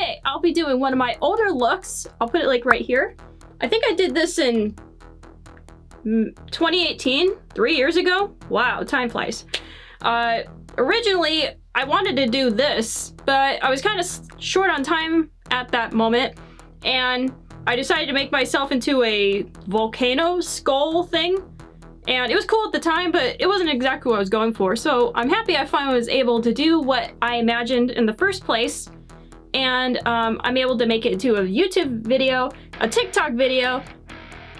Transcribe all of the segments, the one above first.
Today, I'll be doing one of my older looks. I'll put it like right here. I think I did this in 2018, 3 years ago. Wow, time flies. Originally, I wanted to do this, but I was kind of short on time at that moment, and I decided to make myself into a volcano skull thing. And it was cool at the time, but it wasn't exactly what I was going for. So I'm happy I finally was able to do what I imagined in the first place. And I'm able to make it into a YouTube video, a TikTok video,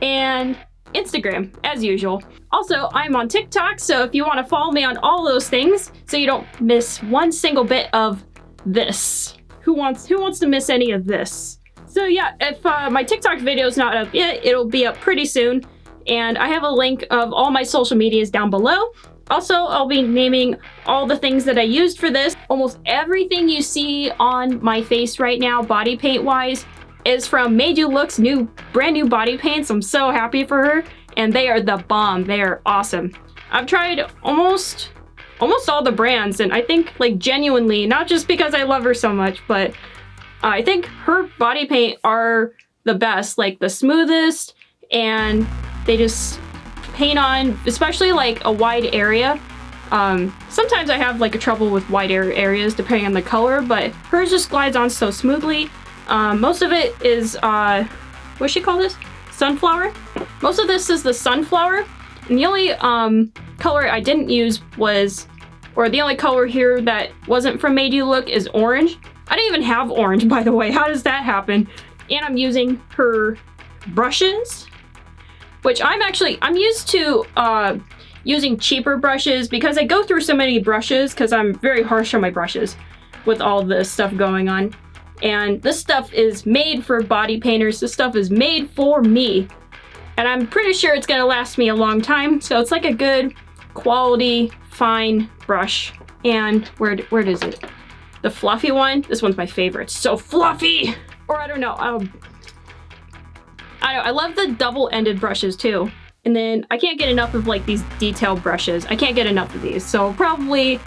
and Instagram, as usual. Also, I'm on TikTok, so if you want to follow me on all those things, so you don't miss one single bit of this. Who wants to miss any of this? So yeah, if my TikTok video is not up yet, it'll be up pretty soon. And I have a link of all my social medias down below. Also, I'll be naming all the things that I used for this. Almost everything you see on my face right now, body paint wise, is from Madeyewlook's brand new body paints. I'm so happy for her, and they are the bomb. They are awesome. I've tried almost all the brands, and I think, like, genuinely, not just because I love her so much, but I think her body paint are the best, like the smoothest, and they just paint on, especially like a wide area. Sometimes I have like a trouble with wide areas depending on the color, but hers just glides on so smoothly. Most of it is, what's she call this? Sunflower? Most of this is the sunflower, and the only color I didn't use was, or the only color here that wasn't from Madeyewlook is orange. I didn't even have orange, by the way. How does that happen? And I'm using her brushes, which I'm used to using cheaper brushes because I go through so many brushes because I'm very harsh on my brushes with all this stuff going on. And this stuff is made for body painters. This stuff is made for me. And I'm pretty sure it's gonna last me a long time. So it's like a good quality, fine brush. And where is it? The fluffy one? This one's my favorite. It's so fluffy! Or I don't know. I love the double-ended brushes too. And then I can't get enough of like these detailed brushes. I can't get enough of these. So I'll probably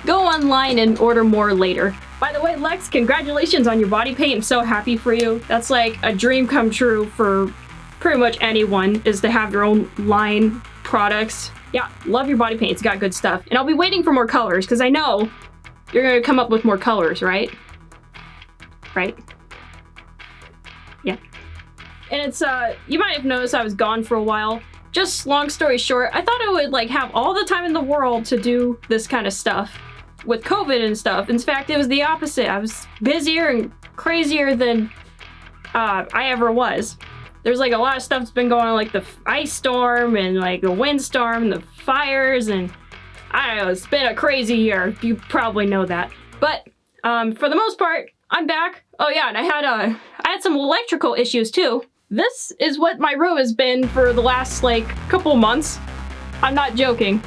go online and order more later. By the way, Lex, congratulations on your body paint. I'm so happy for you. That's like a dream come true for pretty much anyone, is to have your own line products. Yeah, love your body paint. It's got good stuff. And I'll be waiting for more colors because I know you're gonna come up with more colors, right? Right? Yeah. And it's, you might have noticed I was gone for a while. Just long story short, I thought I would like have all the time in the world to do this kind of stuff with COVID and stuff. In fact, it was the opposite. I was busier and crazier than I ever was. There's like a lot of stuff that's been going on, like the ice storm and like the windstorm, the fires, and I don't know, it's been a crazy year. You probably know that. But for the most part, I'm back. Oh yeah, and I had some electrical issues too. This is what my room has been for the last like couple months. I'm not joking.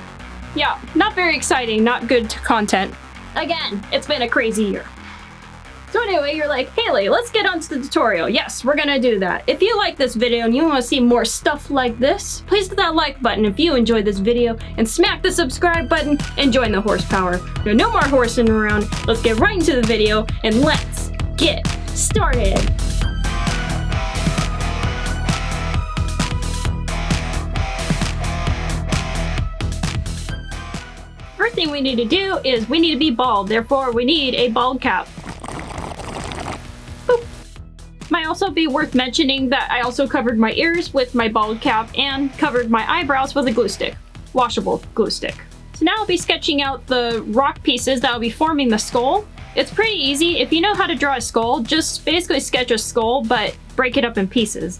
Yeah, not very exciting, not good content. Again, it's been a crazy year. So anyway, you're like, Haley, let's get on to the tutorial. Yes, we're gonna do that. If you like this video and you wanna see more stuff like this, please hit that like button if you enjoyed this video, and smack the subscribe button and join the horsepower. No more horsing around. Let's get right into the video and let's get started. First thing we need to do is we need to be bald, therefore we need a bald cap. Boop. Might also be worth mentioning that I also covered my ears with my bald cap and covered my eyebrows with a glue stick. Washable glue stick. So now I'll be sketching out the rock pieces that will be forming the skull. It's pretty easy. If you know how to draw a skull, just basically sketch a skull, but break it up in pieces.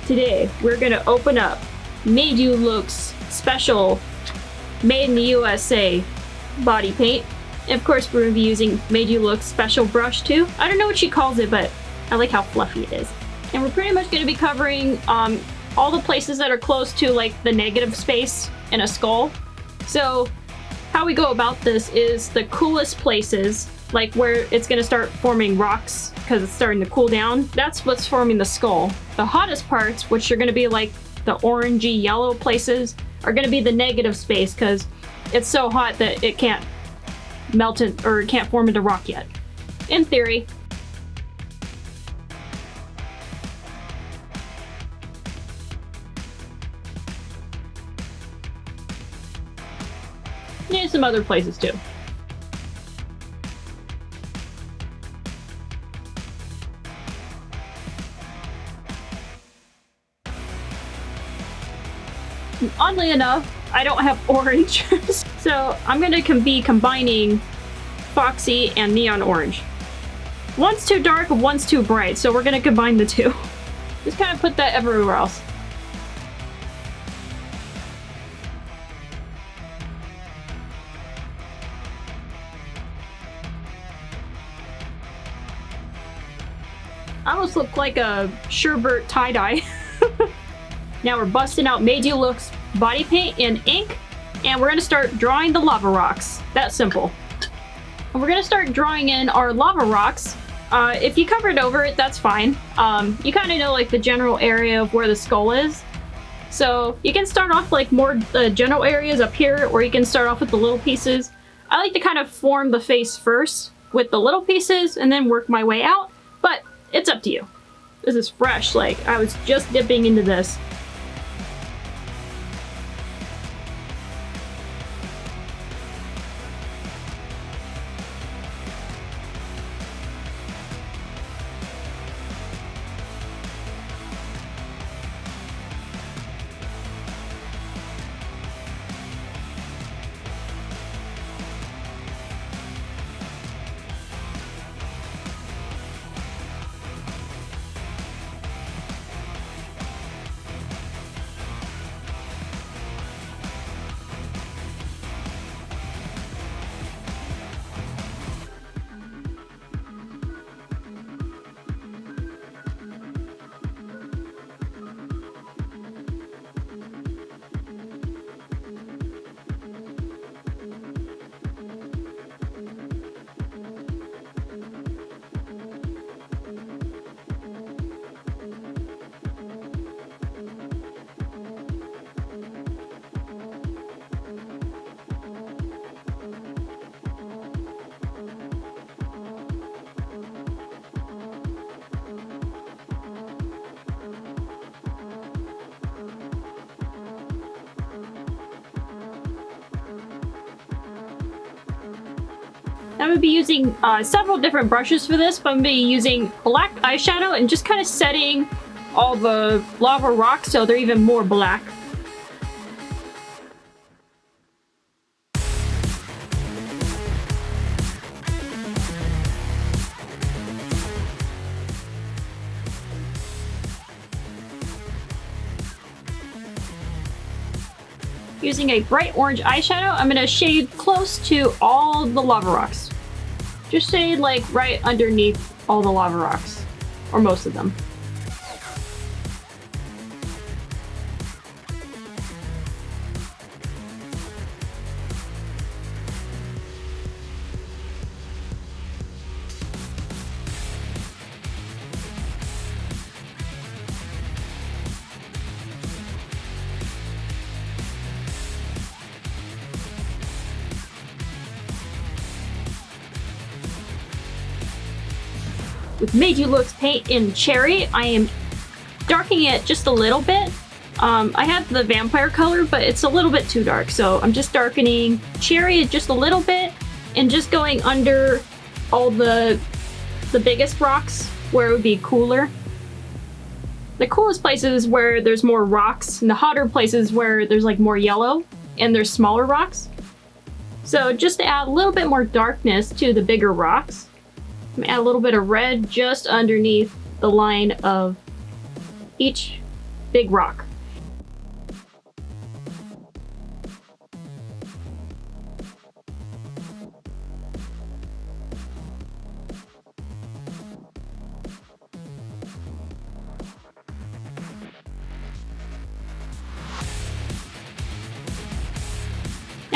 Today, we're gonna open up Madeyewlook's special Made in the USA body paint. And of course, we're going to be using Madeyewlook special brush too. I don't know what she calls it, but I like how fluffy it is. And we're pretty much going to be covering all the places that are close to like the negative space in a skull. So how we go about this is the coolest places, like where it's going to start forming rocks because it's starting to cool down, that's what's forming the skull. The hottest parts, which are going to be like the orangey yellow places, are going to be the negative space because it's so hot that it can't melt it or it can't form into rock yet. In theory. Yeah, some other places too. Oddly enough, I don't have orange, so I'm gonna be combining Foxy and Neon Orange. One's too dark, one's too bright, so we're gonna combine the two. Just kind of put that everywhere else. I almost look like a sherbet tie-dye. Now we're busting out Madeyewlook's body paint and ink, and we're gonna start drawing the lava rocks. That's simple. And we're gonna start drawing in our lava rocks. If you covered over it, that's fine. You kind of know like the general area of where the skull is. So you can start off like more the general areas up here, or you can start off with the little pieces. I like to kind of form the face first with the little pieces and then work my way out, but it's up to you. This is fresh, like I was just dipping into this. I'm going to be using several different brushes for this, but I'm going to be using black eyeshadow and just kind of setting all the lava rocks so they're even more black. Using a bright orange eyeshadow, I'm going to shade close to all the lava rocks. Just shade like right underneath all the lava rocks, or most of them. With Madeyewlook's paint in Cherry, I am darkening it just a little bit. I have the vampire color, but it's a little bit too dark, so I'm just darkening Cherry just a little bit and just going under all the biggest rocks where it would be cooler. The coolest places where there's more rocks, and the hotter places where there's like more yellow and there's smaller rocks. So just to add a little bit more darkness to the bigger rocks, I'm gonna add a little bit of red just underneath the line of each big rock.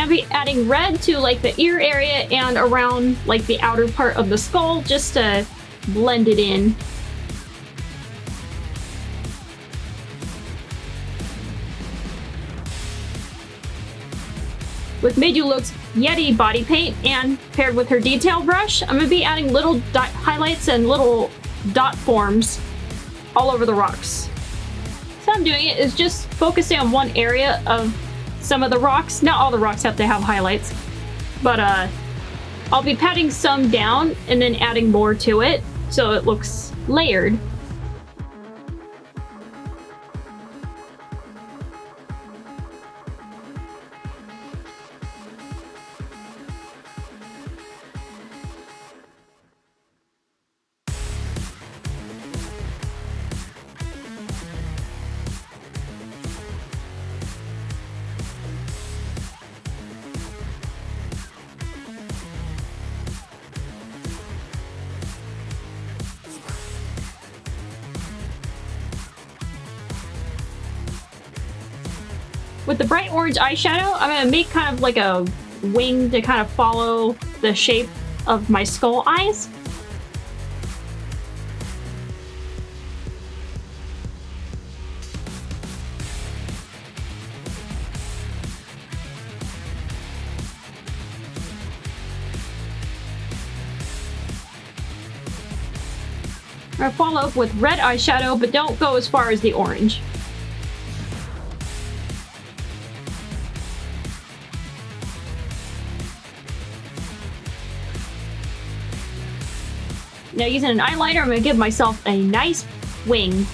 gonna be adding red to like the ear area and around like the outer part of the skull just to blend it in. With Madeyewlook's Yeti body paint and paired with her detail brush, I'm gonna be adding little highlights and little dot forms all over the rocks. So I'm doing it is just focusing on one area of some of the rocks. Not all the rocks have to have highlights, but I'll be patting some down and then adding more to it so it looks layered. With the bright orange eyeshadow, I'm gonna make kind of like a wing to kind of follow the shape of my skull eyes. I'm gonna follow up with red eyeshadow, but don't go as far as the orange. Now using an eyeliner, I'm going to give myself a nice wing.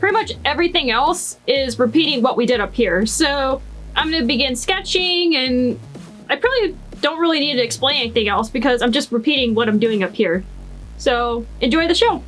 Pretty much everything else is repeating what we did up here. So I'm going to begin sketching, and I probably don't really need to explain anything else because I'm just repeating what I'm doing up here. So enjoy the show!